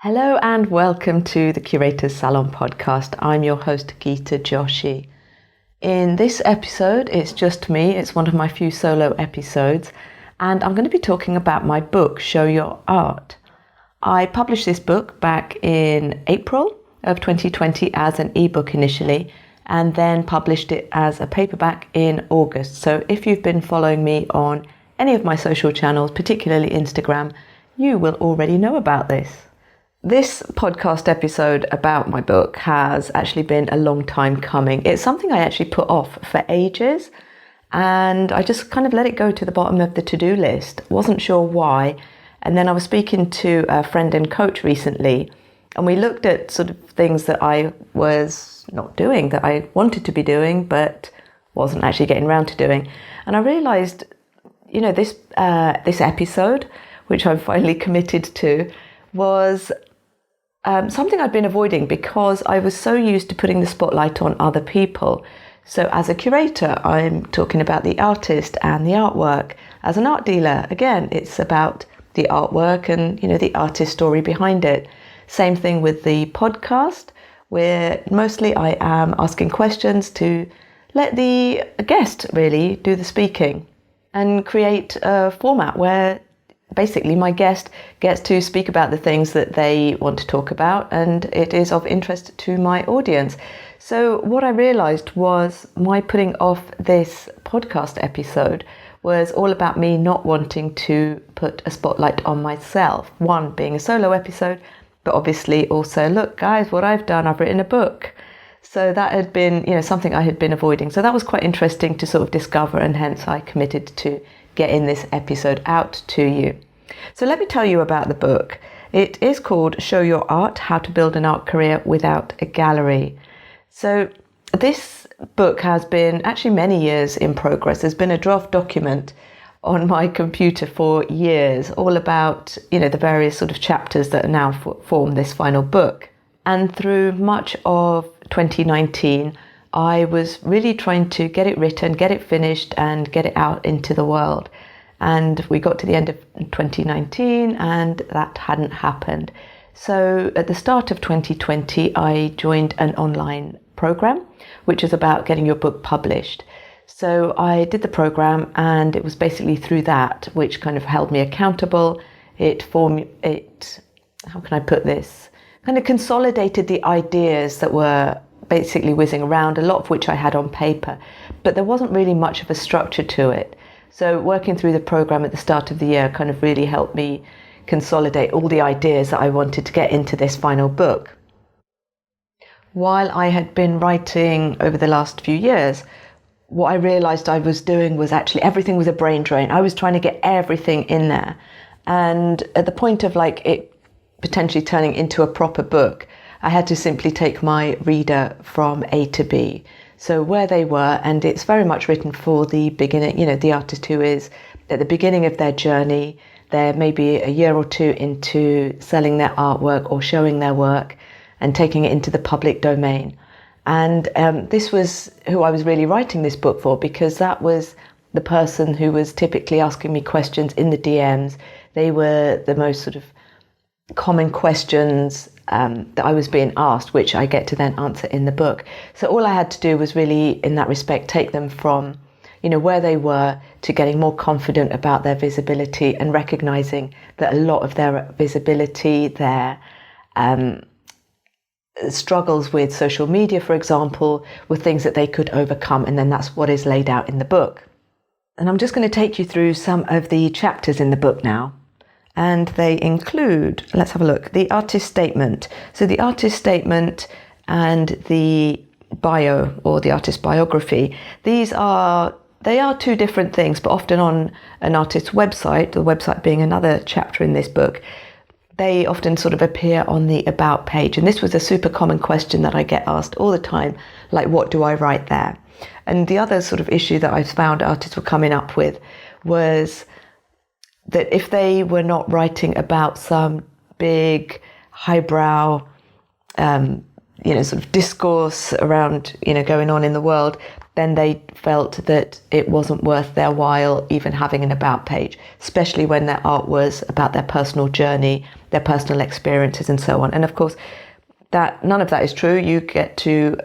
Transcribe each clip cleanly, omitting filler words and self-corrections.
Hello and welcome to the Curator's Salon podcast. I'm your host, Geeta Joshi. In this episode, it's just me. It's one of my few solo episodes, and I'm going to be talking about my book, Show Your Art. I published this book back in April of 2020 as an ebook initially, and then published it as a paperback in August. So if you've been following me on any of my social channels, particularly Instagram, you will already know about this. This podcast episode about my book has actually been a long time coming. It's something I actually put off for ages, and I just kind of let it go to the bottom of the to-do list. Wasn't sure why. And then I was speaking to a friend and coach recently, and we looked at sort of things that I was not doing, that I wanted to be doing, but wasn't actually getting around to doing. And I realized, this episode, which I've finally committed to, was something I'd been avoiding because I was so used to putting the spotlight on other people. So as a curator, I'm talking about the artist and the artwork. As an art dealer, again, it's about the artwork and, the artist story behind it. Same thing with the podcast, where mostly I am asking questions to let the guest really do the speaking and create a format where basically my guest gets to speak about the things that they want to talk about, and it is of interest to my audience. So what I realized was my putting off this podcast episode was all about me not wanting to put a spotlight on myself. One, being a solo episode, but obviously also, look guys, what I've done, I've written a book. So that had been, something I had been avoiding. So that was quite interesting to sort of discover, and hence I committed to getting this episode out to you. So let me tell you about the book. It is called Show Your Art, How to Build an Art Career Without a Gallery. So this book has been actually many years in progress. There's been a draft document on my computer for years, all about, the various sort of chapters that now form this final book. And through much of 2019, I was really trying to get it written, get it finished, and get it out into the world. And we got to the end of 2019 and that hadn't happened. So at the start of 2020, I joined an online program, which is about getting your book published. So I did the program, and it was basically through that which kind of held me accountable. How can I put this? Kind of consolidated the ideas that were basically whizzing around, a lot of which I had on paper, but there wasn't really much of a structure to it. So working through the program at the start of the year kind of really helped me consolidate all the ideas that I wanted to get into this final book. While I had been writing over the last few years, what I realized I was doing was actually everything was a brain drain. I was trying to get everything in there. And at the point of it potentially turning into a proper book, I had to simply take my reader from A to B. So where they were, and it's very much written for the beginner, the artist who is at the beginning of their journey. They're maybe a year or two into selling their artwork or showing their work and taking it into the public domain. And this was who I was really writing this book for, because that was the person who was typically asking me questions in the DMs. They were the most sort of common questions that I was being asked, which I get to then answer in the book. So all I had to do was really, in that respect, take them from, where they were to getting more confident about their visibility and recognizing that a lot of their visibility, their struggles with social media, for example, were things that they could overcome. And then that's what is laid out in the book. And I'm just going to take you through some of the chapters in the book now. And they include, let's have a look, the artist statement. So the artist statement and the bio, or the artist biography, they are two different things, but often on an artist's website, the website being another chapter in this book, they often sort of appear on the about page. And this was a super common question that I get asked all the time, like, what do I write there? And the other sort of issue that I've found artists were coming up with was that if they were not writing about some big highbrow, sort of discourse around, going on in the world, then they felt that it wasn't worth their while even having an about page, especially when their art was about their personal journey, their personal experiences and so on. And of course, that none of that is true. You get to,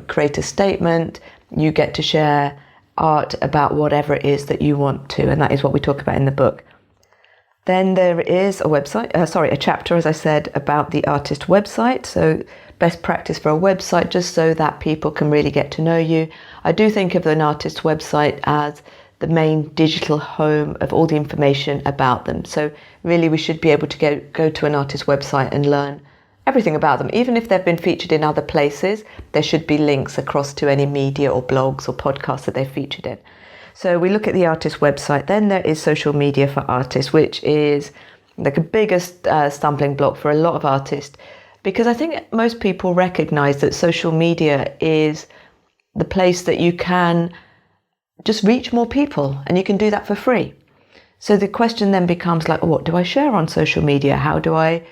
create a statement, you get to share art about whatever it is that you want to, and that is what we talk about in the book. Then there is a chapter, as I said, about the artist website. So best practice for a website, just so that people can really get to know you. I do think of an artist website as the main digital home of all the information about them. So really we should be able to go to an artist website and learn everything about them. Even if they've been featured in other places, there should be links across to any media or blogs or podcasts that they've featured in. So we look at the artist website. Then there is social media for artists, which is like the biggest stumbling block for a lot of artists, because I think most people recognize that social media is the place that you can just reach more people, and you can do that for free. So the question then becomes like, what do I share on social media? How do I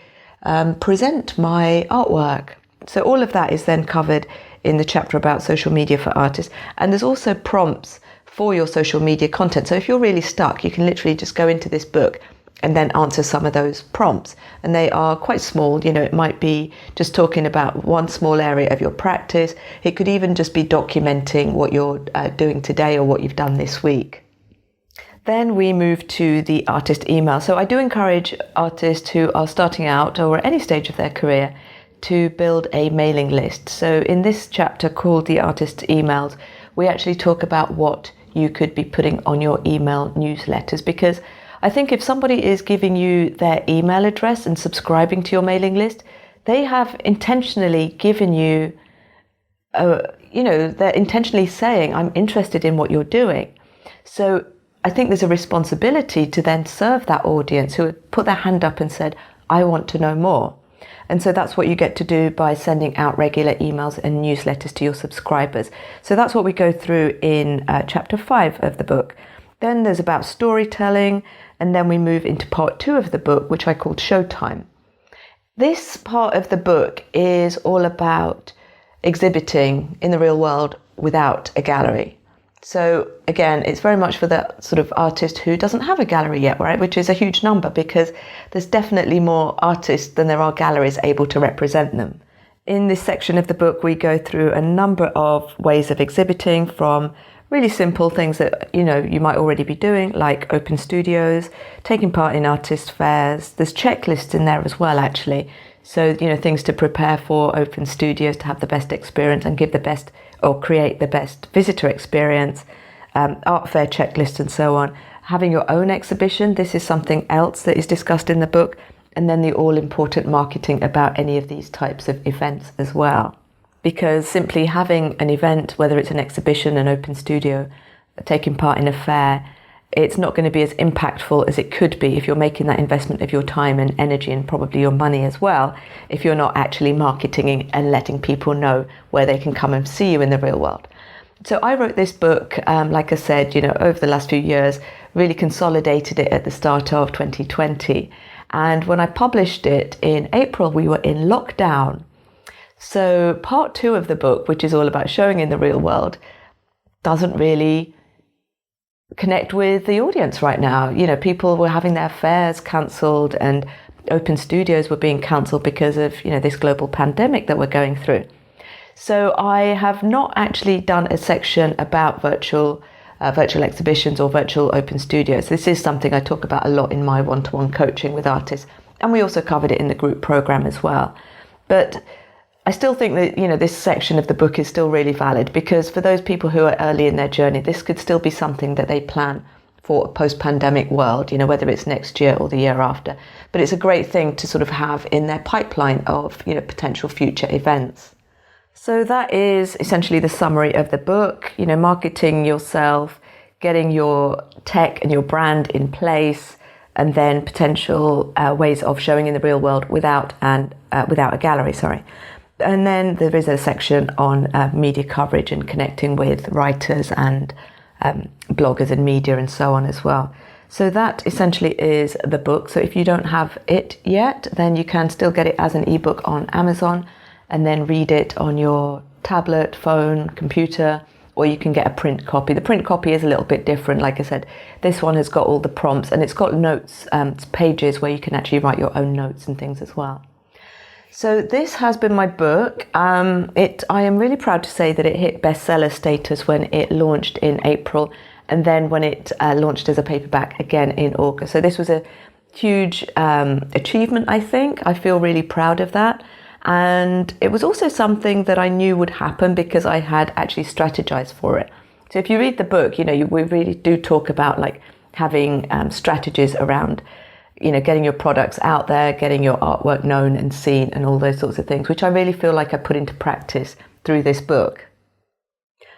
present my artwork? So all of that is then covered in the chapter about social media for artists. And there's also prompts for your social media content. So if you're really stuck, you can literally just go into this book and then answer some of those prompts. And they are quite small. It might be just talking about one small area of your practice. It could even just be documenting what you're doing today or what you've done this week. Then we move to the artist email. So I do encourage artists who are starting out or at any stage of their career to build a mailing list. So in this chapter called The Artist Emails, we actually talk about what you could be putting on your email newsletters, because I think if somebody is giving you their email address and subscribing to your mailing list, they have intentionally given you, they're intentionally saying, I'm interested in what you're doing. So I think there's a responsibility to then serve that audience who had put their hand up and said, I want to know more. And so that's what you get to do by sending out regular emails and newsletters to your subscribers. So that's what we go through in chapter 5 of the book. Then there's about storytelling, and then we move into part 2 of the book, which I called Showtime. This part of the book is all about exhibiting in the real world without a gallery. So again, it's very much for the sort of artist who doesn't have a gallery yet, right? Which is a huge number, because there's definitely more artists than there are galleries able to represent them. In this section of the book, we go through a number of ways of exhibiting, from really simple things that, you might already be doing, like open studios, taking part in artist fairs. There's checklists in there as well, actually. So, things to prepare for open studios to have the best experience and give the best or create the best visitor experience, art fair checklists and so on. Having your own exhibition, this is something else that is discussed in the book. And then the all-important marketing about any of these types of events as well. Because simply having an event, whether it's an exhibition, an open studio, taking part in a fair, it's not going to be as impactful as it could be if you're making that investment of your time and energy, and probably your money as well, if you're not actually marketing and letting people know where they can come and see you in the real world. So I wrote this book, like I said, over the last few years, really consolidated it at the start of 2020. And when I published it in April, we were in lockdown. So part 2 of the book, which is all about showing in the real world, doesn't really connect with the audience right now. People were having their fairs cancelled, and open studios were being cancelled because of, this global pandemic that we're going through. So I have not actually done a section about virtual exhibitions or virtual open studios. This is something I talk about a lot in my one-to-one coaching with artists, and we also covered it in the group program as well. But I still think that, this section of the book is still really valid, because for those people who are early in their journey, this could still be something that they plan for a post-pandemic world, whether it's next year or the year after. But it's a great thing to sort of have in their pipeline of, potential future events. So that is essentially the summary of the book, marketing yourself, getting your tech and your brand in place, and then potential ways of showing in the real world without a gallery, And then there is a section on media coverage and connecting with writers and bloggers and media and so on as well. So that essentially is the book. So if you don't have it yet, then you can still get it as an ebook on Amazon, and then read it on your tablet, phone, computer, or you can get a print copy. The print copy is a little bit different. Like I said, this one has got all the prompts, and it's got notes, pages where you can actually write your own notes and things as well. So this has been my book. I am really proud to say that it hit bestseller status when it launched in April, and then when it launched as a paperback again in August. So this was a huge achievement, I think. I feel really proud of that. And it was also something that I knew would happen because I had actually strategized for it. So if you read the book, we really do talk about like having strategies around, getting your products out there, getting your artwork known and seen and all those sorts of things, which I really feel like I put into practice through this book.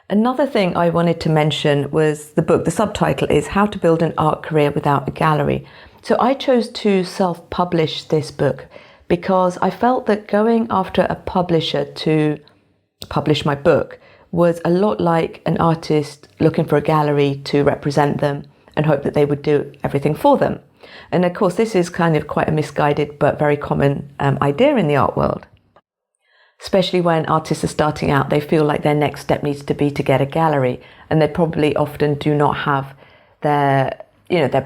Another thing I wanted to mention was the book. The subtitle is How to Build an Art Career Without a Gallery. So I chose to self-publish this book because I felt that going after a publisher to publish my book was a lot like an artist looking for a gallery to represent them and hope that they would do everything for them. And of course, this is kind of quite a misguided but very common idea in the art world. Especially when artists are starting out, they feel like their next step needs to be to get a gallery, and they probably often do not have their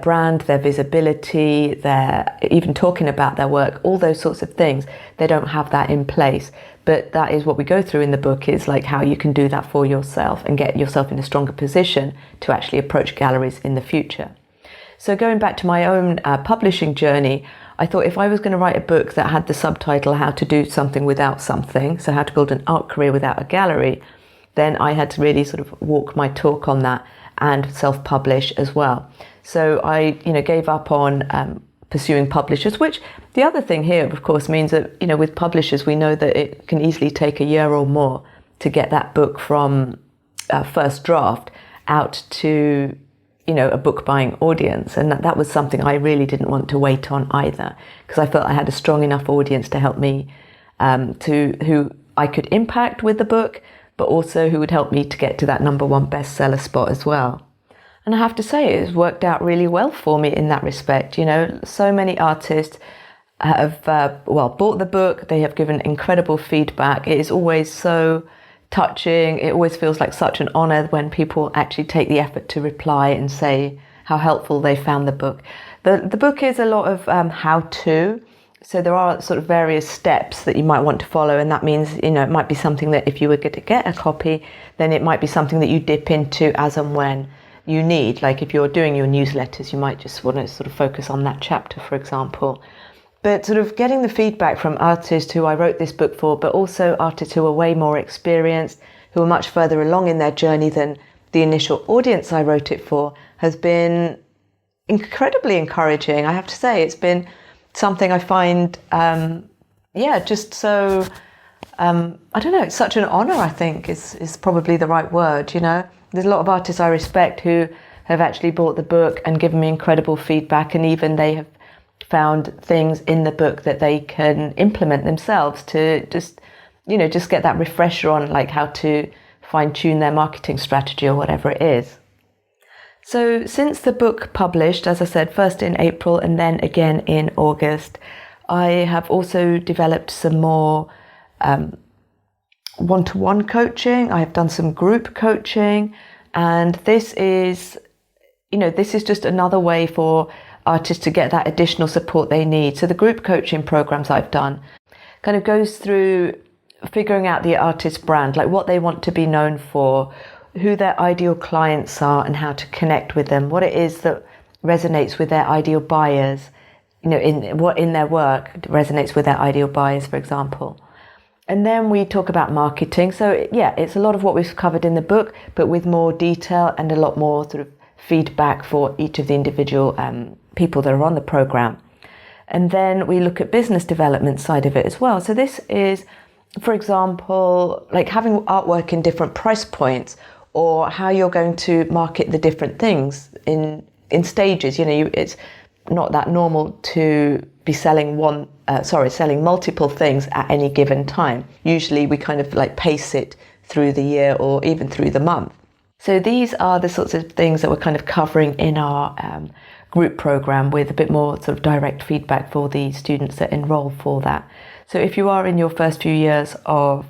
brand, their visibility, their even talking about their work, all those sorts of things. They don't have that in place. But that is what we go through in the book, is like how you can do that for yourself and get yourself in a stronger position to actually approach galleries in the future. So going back to my own publishing journey, I thought if I was going to write a book that had the subtitle How to Do Something Without Something, so how to build an art career without a gallery, then I had to really sort of walk my talk on that and self-publish as well. So I, gave up on pursuing publishers, which the other thing here, of course, means that, with publishers, we know that it can easily take a year or more to get that book from first draft out to, a book buying audience. And that was something I really didn't want to wait on either, because I felt I had a strong enough audience to help me, who I could impact with the book, but also who would help me to get to that ¡1 bestseller spot as well. And I have to say, it's worked out really well for me in that respect. So many artists have, bought the book. They have given incredible feedback. It is always so touching. It always feels like such an honor when people actually take the effort to reply and say how helpful they found the book. The book is a lot of how-to. So there are sort of various steps that you might want to follow, and that means, it might be something that if you were going to get a copy, then it might be something that you dip into as and when you need. Like if you're doing your newsletters, you might just want to sort of focus on that chapter, for example. But sort of getting the feedback from artists who I wrote this book for, but also artists who are way more experienced, who are much further along in their journey than the initial audience I wrote it for, has been incredibly encouraging. I have to say, it's been something I find, just so, I don't know, it's such an honor, I think, is probably the right word, There's a lot of artists I respect who have actually bought the book and given me incredible feedback, and even they have found things in the book that they can implement themselves to just get that refresher on like how to fine-tune their marketing strategy or whatever it is. So since the book published, as I said, first in April and then again in August, I have also developed some more one-to-one coaching. I have done some group coaching, and this is just another way for artists to get that additional support they need. So the group coaching programs I've done kind of goes through figuring out the artist's brand, like what they want to be known for, who their ideal clients are and how to connect with them, what it is that resonates with their ideal buyers, what in their work resonates with their ideal buyers, for example. And then we talk about marketing. So it's a lot of what we've covered in the book, but with more detail and a lot more sort of feedback for each of the individual people that are on the program. And then we look at business development side of it as well. So this is, for example, like having artwork in different price points, or how you're going to market the different things in stages. It's not that normal to be selling selling multiple things at any given time. Usually we kind of like pace it through the year or even through the month. So these are the sorts of things that we're kind of covering in our group program, with a bit more sort of direct feedback for the students that enroll for that. So if you are in your first few years of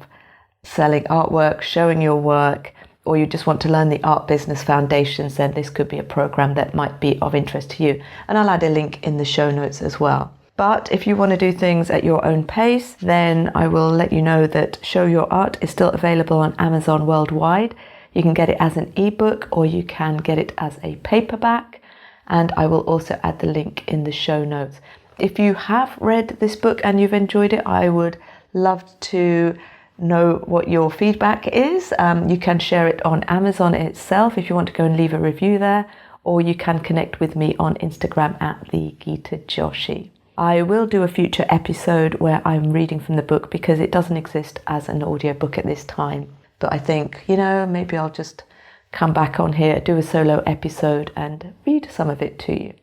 selling artwork, showing your work, or you just want to learn the art business foundations, then this could be a program that might be of interest to you. And I'll add a link in the show notes as well. But if you want to do things at your own pace, then I will let you know that Show Your Art is still available on Amazon worldwide. You can get it as an ebook or you can get it as a paperback. And I will also add the link in the show notes. If you have read this book and you've enjoyed it, I would love to know what your feedback is. You can share it on Amazon itself if you want to go and leave a review there, or you can connect with me on Instagram at the Geeta Joshi. I will do a future episode where I'm reading from the book because it doesn't exist as an audiobook at this time. But I think, maybe I'll just come back on here, do a solo episode and read some of it to you.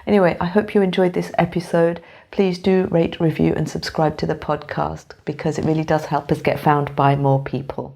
Anyway, I hope you enjoyed this episode. Please do rate, review and subscribe to the podcast because it really does help us get found by more people.